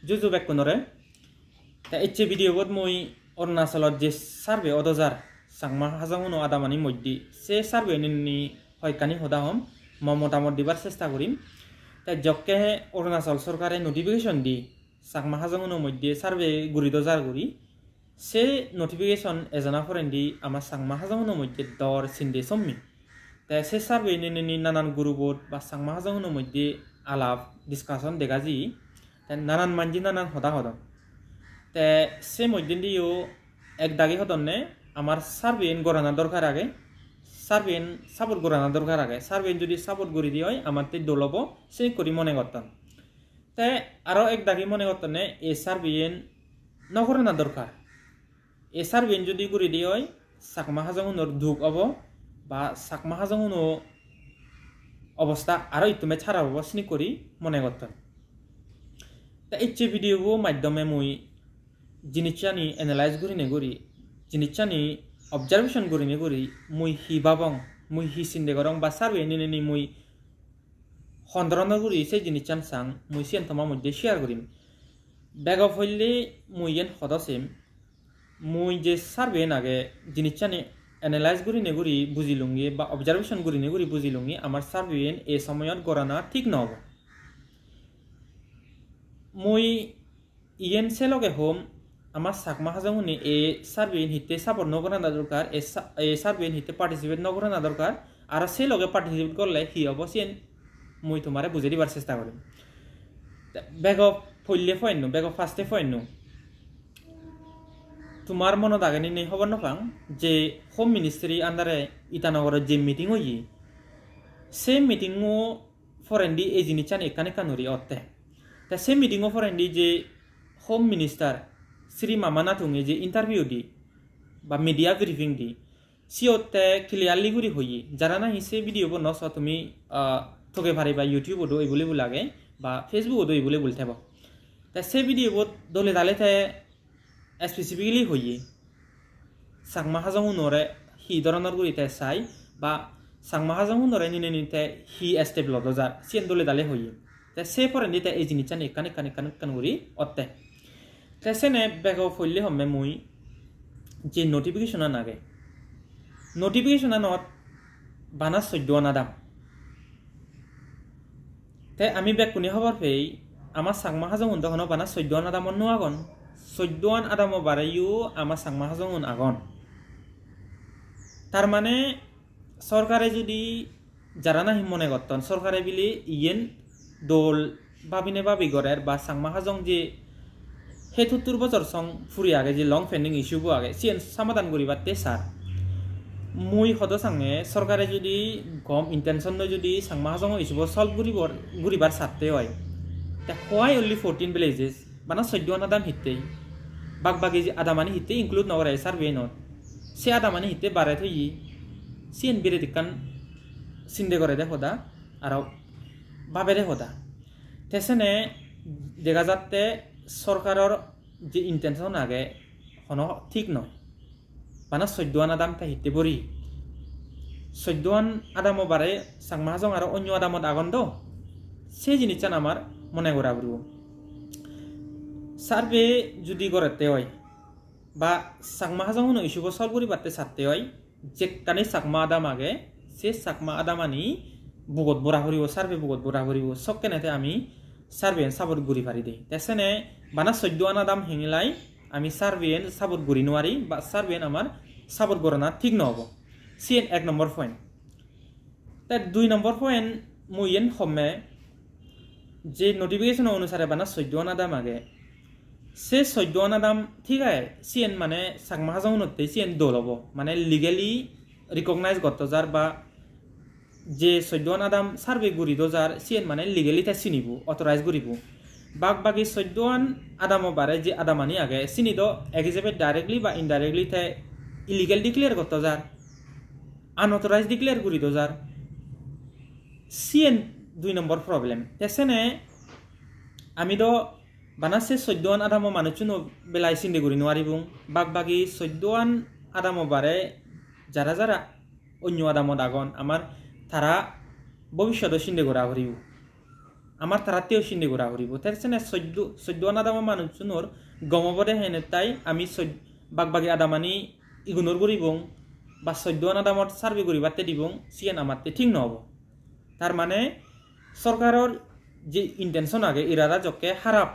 जुजु बेकुनरे ता एचे भिडिअ बद मुई अरुणाचलत जे सार्वे अदजार सांगमा हाजामुनो आदामानि मध्य से सार्वे नि हयकानि होदा हम मोटामोट दिबार चेष्टा करिम ता जक्के अरुणाचल सरकारे नोटिफिकेशन दि सांगमा हाजामुनो मध्य सार्वे गुरि दजार गुरि से नोटिफिकेशन एजना फरेंदि आमा सांगमा हाजामुनो मध्य दर सिंदे सम्मि ता से सार्वे नि नानान गुरुबोट बा सांगमा हाजामुनो मध्य आलाप डिसकाशन देगाजी ता नानान मानजि नानान होदा होदन তে সে মধ্যে দিও এক দাগে হদনে আমার সার্ভেন গরানা দরকার আগে সার্ভেন সাপোর্ট গরানা দরকার আগে সার্ভেন যদি সাপোর্ট গরি দিও আমার তে দলব সে করি মনে করতাম তে আরো এক দাগে মনে করতনে এ সার্ভেন নগরানা দরকার এ সার্ভেন যদি গরি দিও সাকমা হাজামুনর দুঃখ অব বা সাকমা হাজামুনো অবস্থা আরো ইতুমে ছাড়াবো স্নি করি মনে করতাম তা ইচ্ছে ভিডিও মাধ্যমে মুই জিনিসচানি এনালাইজ করিনে করি জিনিসচানি অবজারভেশন করিনে করি মুই হি বাবং মুই হি চিন্তা করং বা সার্ভে নিনে মুই সন্দরণ করি সেই জিনিসচান সাং মুই সিয়ান তোমার মধ্যে শেয়ার করিম ব্যাগ অফ হইলে মুই এন সদসেম মুই যে সার্ভে আগে জিনিসচানি এনালাইজ করিনে করি বুঝিলুঙ্গি বা অবজারভেশন করিনে করি বুঝিলুঙ্গি আমার সার্ভে এই সময়ত গড়ানা ঠিক নহব মুই ইয়েন সেলকে হোম আমার সাকমা হাজামুনি এ সার্ভেন হিতে সাপোর্ট নগরানা দরকার এ সার্ভেন হিতে পার্টিসিপেট নগরানা দরকার আর সে লগে পার্টিসিপেট করলে হি অবশ্যই মুই তোমারে বুঝে দিবার চেষ্টা করিম বেগ ফইলে ফয়নো বেগ ফার্স্টে ফয়নো তোমার মনত আগে নেই খবর নপাং যে হোম মিনিস্ট্রি আন্ডারে ইটানগরের যে মিটিং হই সে মিটিংও ফরেন্ডি এই জিনিসচান এখানে কানুরি অর্থে তা সে মিটিংও ফরেন্ডি যে হোম মিনিস্টার শ্রী মামানাথুঙে যে ইন্টারভিউ দি বা মিডিয়া ব্রিফিং দি সিওতে ক্লিয়ারলি গুরি হই যারা না সে ভিডিও নস তুমি থকে পারিবা ইউটিউবতো এইবুলি লাগে বা ফেসবুকতো এইবুলি বলি থাকব তা সে ভিডিও দলে দালে তাই স্পেসিফিকলি হই সাংমা হাজামুনরে হি ধরনের গুরি তাই চাই বা সাংমা হাজামুনরে নিনে নিতে হি স্টেপ লদজার সিয়েন দলে দালে হই তা সে ফরেন্দি তাই এই জিনিসচান এখানে কানে কানে কান গুরি অত্তে তেসেনে বেগ ফইলে হমে মুই যে নোটিফিকেশন নাগে নোটিফিকেশন নত বানা 14 আদাম তে আমি বেগ কোনি খবর পেই আমার সাংমা হাজামুন তখন বানা 14 আদাম নো আগন 14 আদাম বারাইও আমার সাংমা হাজামুন আগন তার মানে সরকারে যদি যারা না মনে করতন সরকারে বিলি ইয়েন দোল বাবিনে বাবি গরের বা সাংমা হাজং যে হে 70 বছর সং ফুরি আগে যে লং পেন্ডিং ইস্যুবো আগে সিএন সমাধান করিবার তে সার মুই হদ সাঙে সরকারে যদি কম ইন্টেনশন যদি সাংমা হাজং ইস্যুবো সলভ করিবার সারতে হয় তা হোয়াই অনলি 14 ভিলেজেস বানা 14 আদাম হিতেই বাগবাগি যে আদামানি হিতে ইনক্লুড নগরে সার্ভে নট সে আদামানি হিতে বারে থই সিএন বিরে দিকান সিন্দে করে দে হদা আর বাবে দে হদা তেসেনে দেখা যাতে সরকারের যে ইন্টেনশন আগে হন ঠিক নয় মানে 14 আদাম তা হিতে বরি 14 আদাম বারে সাংমা হাজং আর অন্য আদামত আগন্দ সেই জিনিসচান আমার মনে করা বলব সার্ভে যদি করতে হয় বা সাংমা হাজং ইস্যুব সলভ করি পারতে সারতে হয় যে কানে সাকমা আদাম আগে সে সাকমা আদামানি বুগত বরা করিব সার্ভে বুগত বরা করিব সব কেনেতে আমি সার্ভেন সাপোর্ট গুরি পারি দেই তেসেনে বানা 14 আদাম হেঙিলাই আমি সার্ভেন সাপোর্ট গুরি নোয়ারি বা সার্ভেন আমার সাপোর্ট গরনা ঠিক নহব সিএন 1 নম্বর পয়েন্ট তা 2 নম্বর পয়েন্ট মুইয়েন হমে যে নোটিফিকেশন অনুসারে বানা 14 আদাম আগে সে 14 আদাম ঠিক আছে সিএন মানে সাকমা হাজাং নতে সিএন দলব মানে লিগালি রিকগনাইজ করতে যার বা যে 14 আদাম সার্ভে গুরি দজার সিএন মানে লিগালি তা চিনিব অথরাইজ করিব বাগবাগি 14 আদাম বারে যে আদামানি আগে চিনি দ এক হিসেবে ডাইরেক্টলি বা ইনডাইরেক্টলি তে ইলিগাল ডিক্লেয়ার করতে যার আনঅথরাইজ ডিক্লেয়ার করি দজার সিএন 2 নম্বর প্রবলেম তেসেনে আমি দ বানাসে 14 আদাম মানুষজন বেলাই চিন্তা করি নোৱাৰিবুং বাগবাগি 14 আদাম বারে যারা যারা অন্য আদামত আগন আমার তারা ভবিষ্যতে চিন্তা করা করিব আমার তারাতেও সিন্ধে ঘোরা করিব তার সেনে 14 আদামা মানুষজনের গমবদে হেনে তাই আমি বাগবাগি আদামানি ইগুনোর করিবং বা 14 আদামত সার্ভে করিবাতে দিবং সিয়ান আমাতে ঠিক নহব তার মানে সরকারের যে ইন্টেনশন আগে ইরাদা জকে হারাপ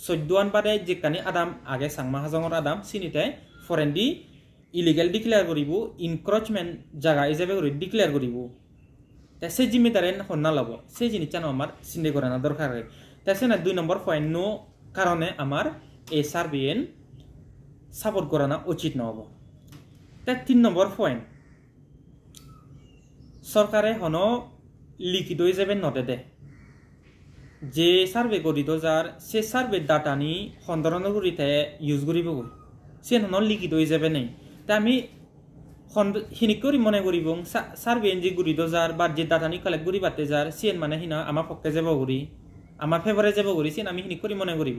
14 বাদে যেখানে আদাম আগে সাংমা হাজঙর আদাম সিনিতে ফরেন্ডি ইলিগেল ডিক্লেয়ার করিব ইনক্রচমেন্ট জায়গা হিসাবে করে ডিক্লেয়ার করিব তা সেই জিম্মেদারে হন্না লব সেই জিনিসটা আমার চিন্তা করানো দরকার তাই সে না 2 নম্বর পয়েন্ট নো কারণে আমার এই সার্ভেন সাপোর্ট করানো উচিত নহব তাই 3 নম্বর পয়েন্ট সরকারে হন লিখিত হিসেবে নদে দে যে সার্ভে করিত যার সে সার্ভে ডাটানি সন্দরণগুড়িতে ইউজ করিব সে হন লিখিত হিসেবে নেই তা আমি হিনি করি মনে করিব সার্ভে যে করিত যার বা যে ডাটানি কালেক্ট করি বাতে যার সিএন মানে হিনা আমার পক্ষে যাব করি আমার ফেভারে যাব করি সিএন আমি হিনি করি মনে করিব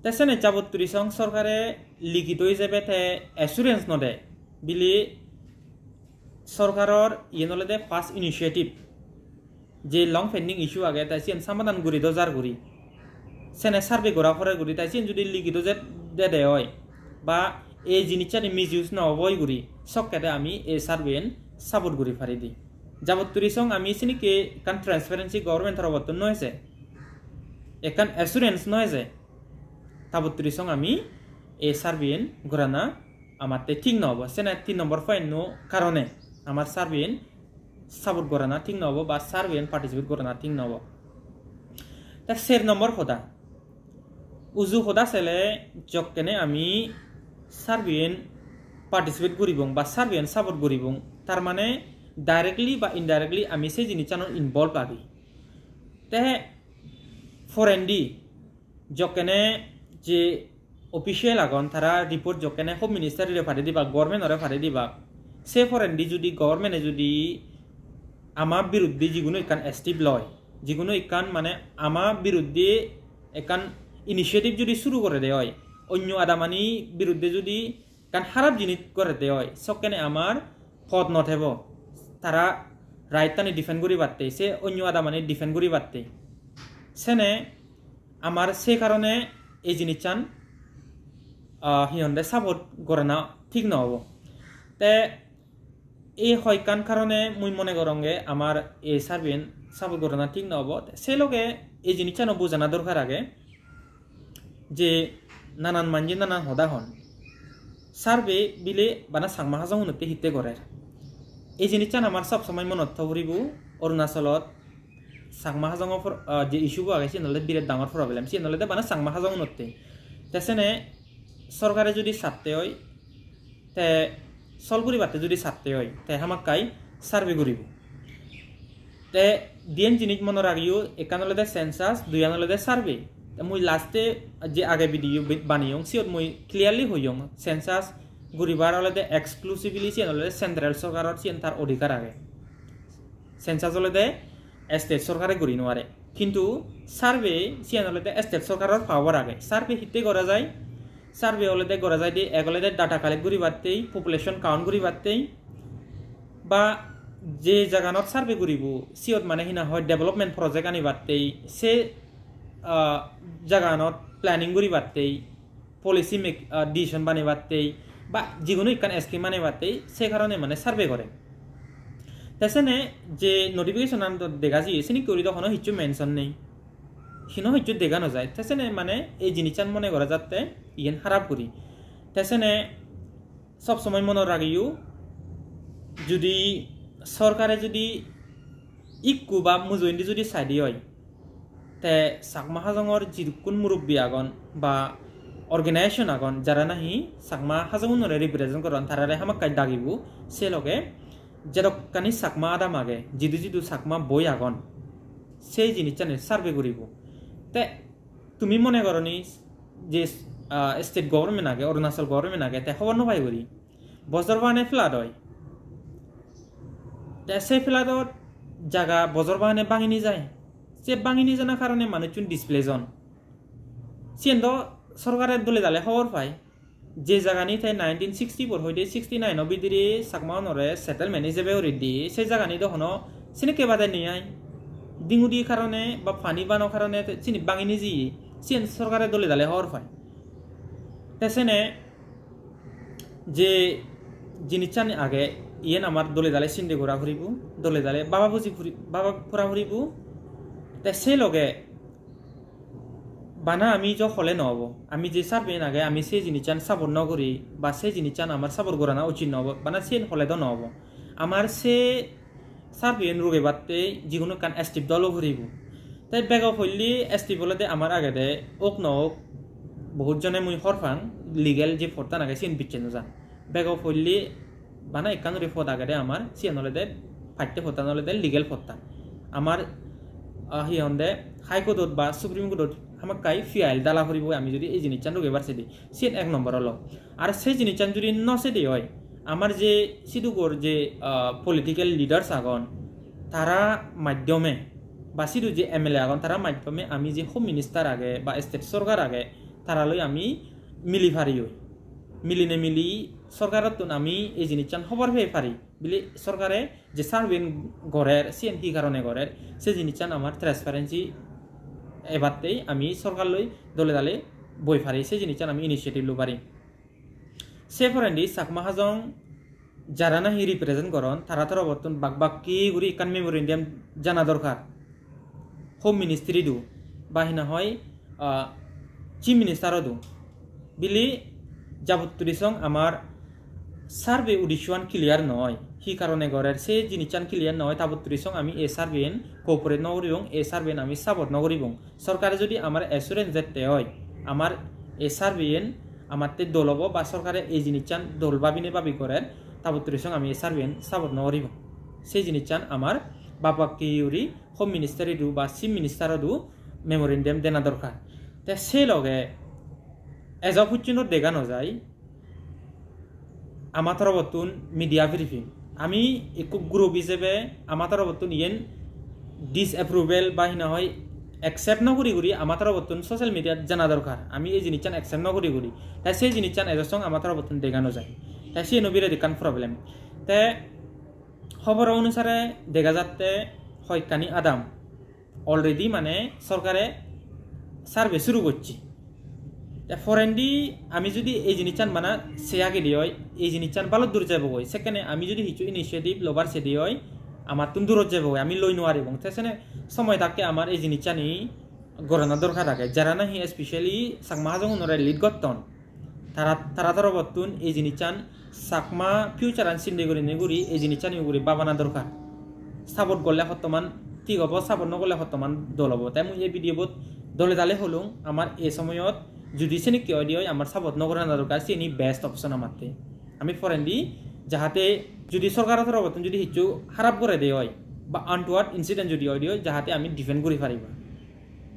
তাই সে যাবত্তরি সং সরকারে লিখিত হিসেবে অ্যাসুরেন্স নদে বিলি সরকারের ইয়ে নলে ফার্স্ট ইনিশিয়েটিভ যে লং পেন্ডিং ইস্যু আগে তাই সিএন সমাধান করি দজার করি সেনে সার্ভে করা পরে করি তাই সিএন যদি লিখিত যে দে হয় বা এই জিনিসটা মিস ইউজ নহবই করি সবকেতে আমি এই সার্ভেন সাপোর্ট করি পারি দিই যাবত্তরি সং আমি সিনিকে এখান ট্রান্সপারেন্সি গভর্নমেন্টের অবর্তন নয়েছে এখান অ্যাসুরেন্স নয়েছে তাবত্তরি সং আমি এই সার্ভেন ঘোরানা আমার ঠিক নহব সেনে 3 নম্বর পয়েন্ট নো কারণে আমার সার্ভেন সাপোর্ট করানা ঠিক নহব বা সার্ভেন পার্টিসিপেট করানা ঠিক নহব তা 4 নম্বর হদা উজু হদা ছেলে যকেনে আমি সার্ভেন পার্টিসিপেট করিব বা সার্ভেন সাপোর্ট করিব তার মানে ডাইরেক্টলি বা ইনডাইরেক্টলি আমি সেই জিনিসটানো ইনভলভ আগি তে ফরেন্ডি যকেনে যে অফিসিয়াল আগন তারা রিপোর্ট যকেনে হোম মিনিস্টারিরে ফাটে দিবা গভর্নমেন্টরে ফাটে দিবা সে ফরেন্ডি যদি গভর্নমেন্টে যদি আমার বিরুদ্ধে যিকোনো একান স্টেপ লয় যিকোনো একান মানে আমার বিরুদ্ধে একান ইনিশিয়েটিভ যদি শুরু করে দেয় হয় অন্য আদামানি বিরুদ্ধে যদি কান খারাপ জিনিস করে দেয় হয় সবকেনে আমার পদ নথেব তারা রাইট টানি ডিফেন্ড করি পারতে সে অন্য আদামানি ডিফেন্ড করি পারতে সেনে আমার সে কারণে এই জিনিস চান সিহঁতে সাপোর্ট করে না ঠিক নহব তে এই হয়কান কারণে মুই মনে করঙ্গে আমার এই সার্ভেন সাপোর্ট করে না ঠিক নহব সে লোকে এই জিনিসটা বোঝানা দরকার আগে যে নানান মানজি নানান হদা হন সার্ভে বিলে বানা সাংমা হাজার উন্নতি হিতে করে এই জিনিসটা আমার সবসময় মনত থবরিব অরুণাচলত সাংমা হাজার যে ইস্যুবো আগে সিনলে বিরাট ডাঙর প্রবলেম সিনলে বানা সাংমা হাজার উন্নতি তেসেনে সরকারে যদি সারতে হয় তে সলগুড়ি বাতে যদি সারতে হয় তে হামাক্কাই সার্ভে করিব তে দিয়েন জিনিস মনে রাখিও একানলে সেন্সাস দুইয়ানলে সার্ভে মুই লাস্টে যে আগে ভিডিও বানিয়ং সিওর মুই ক্লিয়ারলি হইয়ং সেন্সাস গরিবার হলে এক্সক্লুসিভলি সিয়ান হলে সেন্ট্রাল সরকারের সিয়ান তার অধিকার আগে সেন্সাস হলে স্টেট সরকারে গড়ি নোয়ারে কিন্তু সার্ভে সিয়ান হলে স্টেট সরকারের পাওয়ার আগে সার্ভে হিতে করা যায় সার্ভে হলে করা যায় দিয়ে এগলে ডাটা কালেক্ট করি বাড়তেই পপুলেশন কাউন্ট করি বাড়তেই বা যে জায়গানত সার্ভে করিব সিওত মানে হিনা হয় ডেভেলপমেন্ট প্রজেক্ট আনি বাড়তেই সে জায়গানত প্ল্যানিং করি বাড়তেই পলিসি ডিসিশন বানিয়ে বাড়তেই বা যিকোনো ইকান স্কিম বানিয়ে বাড়তেই সে কারণে মানে সার্ভে করে তেসেনে যে নোটিফিকেশন দেখা যায় সেনি করি তখন হিচু মেনশন নেই সিনো হিচু দেখা নযায় তেসেনে মানে এই জিনিসটান মনে করা যাতে ইয়েন খারাপ করি তেসেনে সবসময় মনে রাখিও যদি সরকারে যদি ইকু বা মুজুইন্দি যদি সাইডি হয় তে সাকমা হাজঙর যিকোন মুরব্বী আগন বা অর্গানাইজেশন আগন যারা নাহি সাকমা হাজঙরে রিপ্রেজেন্ট করেন তারারে হামাক্কাই দাগিব সে লগে যেরকানি সাকমা আদাম আগে যিদু সাকমা বই আগন সেই জিনিসটা সার্ভে করিব তে তুমি মনে করনি যে স্টেট গভর্নমেন্ট আগে অরুণাচল গভর্নমেন্ট আগে তে খবর নপাই করি বছর বাহানে ফ্লাড হয় তে সেই ফ্লাডত জায়গা বছর বাহানে ভাঙিনি যায় সে ভাঙিনি জানার কারণে মানুষজন ডিসপ্লেজন সিয়েন্দ সরকারের দলে দালে খবর পায় যে জায়গানি তাই 1964 হইতে 69 বিদিরে সাকমানরে সেটেলমেন্ট হিসেবে রেডি সেই জায়গানি তখন সিনে কেবাদে নিয়ে ডিঙুদির কারণে বা পানি বানোর কারণে চিনি বাঙিনি জি সিন সরকারের দলে দালে হওয়ার পায় তেসেনে যে জিনিস চান আগে ইয়েন আমার দলে দালে সিন্দে ঘোরা ফুরিব দলে দালে বাবা বুঝি বাবা ফুরা ফুরিব তে সে লগে বানা আমি য হলে নহব আমি যে সারবেন আগে আমি সেই জিনিস চান সাবর নগরী বা সেই জিনিস চান আমার সাবর গোরানা উচিত নহব বানা সে হলে তো নহব আমার সে সারবেন রোগে বাদতে যিকোনো কান এস্টিভ দলও ফুরিব তাই বেগাও ফলি এস্টিভ বলে আমার আগে দে ওক নওক বহুত জনে মুই হরফাং লিগেল যে ফরতান আগে সিন বিচ্ছেন যান বেগাও ফলি বানা একানোরে ফদ আগে দে আমার সিয়ান হলে দে ফাইটে ফতান হলে দে লিগেল ফতান আমার হিয়ন দে হাইকোর্টত বা সুপ্রিম কোর্টত আমাক কাই ফিয়াইল দালা ফুরিব আমি যদি এই জিনিস চান রোগে বাড়ছে দিই সিন এক নম্বর হলো আর সেই জিনিস চান যদি নসে দিয়ে হয় আমার যে সিধুগর যে পলিটিক্যাল লিডার্স আগন তারা মাধ্যমে বা সিধু যে এমএলএ আগন তারা মাধ্যমে আমি যে হোম মিনিস্টার আগে বা স্টেট সরকার আগে তারালৈ আমি মিলি ফারি হই মিলিনে মিলি সরকারত আমি এই জিনিস চান খবর পেয়ে পারি বলে সরকারে যে সার্ভেন গড়ের সিএন কি কারণে গড়ের সেই জিনিস চান আমার ট্রান্সপারেন্সি এবারতেই আমি সরকারলৈ দলে দালে বই ফারি সেই জিনিস চান আমি ইনিশিয়েটিভ লো পারি সে ফরেন্ডি চাকমা হাজং যারা নাহি রিপ্রেজেন্ট করন তারা তারা বর্তন বাকি গুড়ি ইকান মেমোরেন্ডিয়াম জানা দরকার হোম মিনিস্ট্রি দু বাহিনা হয় চিফ মিনিস্টারও দু বিলি যাবত্তরিসং আমার সার্ভে উডিশন ক্লিয়ার নয় হি কারণে গড়ের সে জিনিসান ক্লিয়ার নয় তাবত্তরিসং আমি এ সার্ভেন কোঅপারেট নগরিবং এ সার্ভেন আমি সাপোর্ট নগরিবং সরকারে যদি আমার অ্যাসুরেন্স দিতে হয় আমার এ সার্ভেন আমার তে দলব বা সরকারে এই জিনিসান দল বাবিনে বাবি করেন তাবত্তরিসং আমি এ সার্ভেন সাপোর্ট নগরিবং সেই জিনিসান আমার বাপাকি হোম মিনিস্টারি দু বা চিফ মিনিস্টারও দু মেমোরেন্ডিয়াম দেনা দরকার তে সে লগে এজব হুচ্চিনত দেখানো যায় আমার তরবতুন মিডিয়া ব্রিফিং আমি একটু গ্রুপ হিসেবে আমার তরবতুন ইয়েন ডিসএপ্রুভেল বা হিনা হয় একসেপ্ট নকরি করি আমার তরবতুন সোশ্যাল মিডিয়াত জানা দরকার আমি এই জিনিস চান একসেপ্ট নকরি করি তাই সেই জিনিস চান এজর সঙ্গে আমার তরবতুন দেখানো যায় তাই সেই নবীরে দেখান প্রবলেম তে খবর অনুসারে দেখা যাচ্ছে হয়কানি আদাম অলরেডি মানে সরকারে সার্ভে শুরু করছি ফরেন্ডি আমি যদি এই জিনিস চান মানে সেয়াকে দিয়ে হয় এই জিনিস চান ভালো দূর যাব হয় সেখানে আমি যদি কিছু ইনিশিয়েটিভ লবার সে দিয়ে হয় আমার তুন দূরত যাব হয় আমি লই নোয়ারি এবং সেখানে সময় থাকে আমার এই জিনিস চানি গড়ানো দরকার থাকে যারা না হি স্পেশালি চাকমা হাজং উনরাই লিড গত্তন তারা তারা বর্তুন এই জিনিস চান চাকমা ফিউচার আন চিন্তা করে নেগুড়ি এই জিনিস চান ইগুড়ি বাবানা দরকার সাপোর্ট করলে বর্তমান ঠিক হব সাপোর্ট নগরলে বর্তমান দল হব তাই মই এই ভিডিওত দলে দালে হলুম আমার এই সময়ত যদি সেনে কিয় দিয়ে আমার সাপোর্ট নগরানা দরকার সে বেস্ট অপশন আমারতে আমি ফরেন্ডি যাহাতে যদি সরকারের তরফতন যদি কিছু খারাপ করে দিয়ে হয় বা আনটুয়ার্ড ইনসিডেন্ট যদি হয় দিয়ে যাহাতে আমি ডিফেন্ড করে পারিবা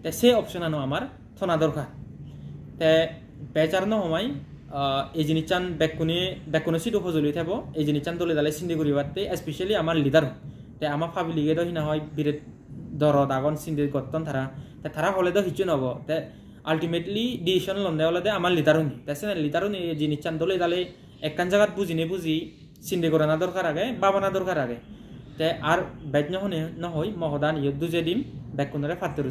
তাই সেই অপশন আনো আমার থনা দরকার তাই বেচার সময় এই জিনিস চান বেকুনে সিট সজলি থাকব এই জিনিস চান দলে দালে চিন্তা করিবাতে স্পেশালি আমার লিডার তাই আমার ফাবি লিগে তো হিনা হয় বিরেট দরদ আগন চিন্তা করতেন তারা হলে তো কিছু নহব তাই আলটিমেটলি ডিসিশন লন্দে হলে আমার লিডারনি তাই লিডারনি এই জিনিস চান দলে দালে একখান জায়গাত বুঝি চিন্তা করে না দরকার আগে বাবানা দরকার আগে তাই আর বেদ নহনে নহয় মহদান ইয়ে দুজে দিম বেকুনরে ফাত্তর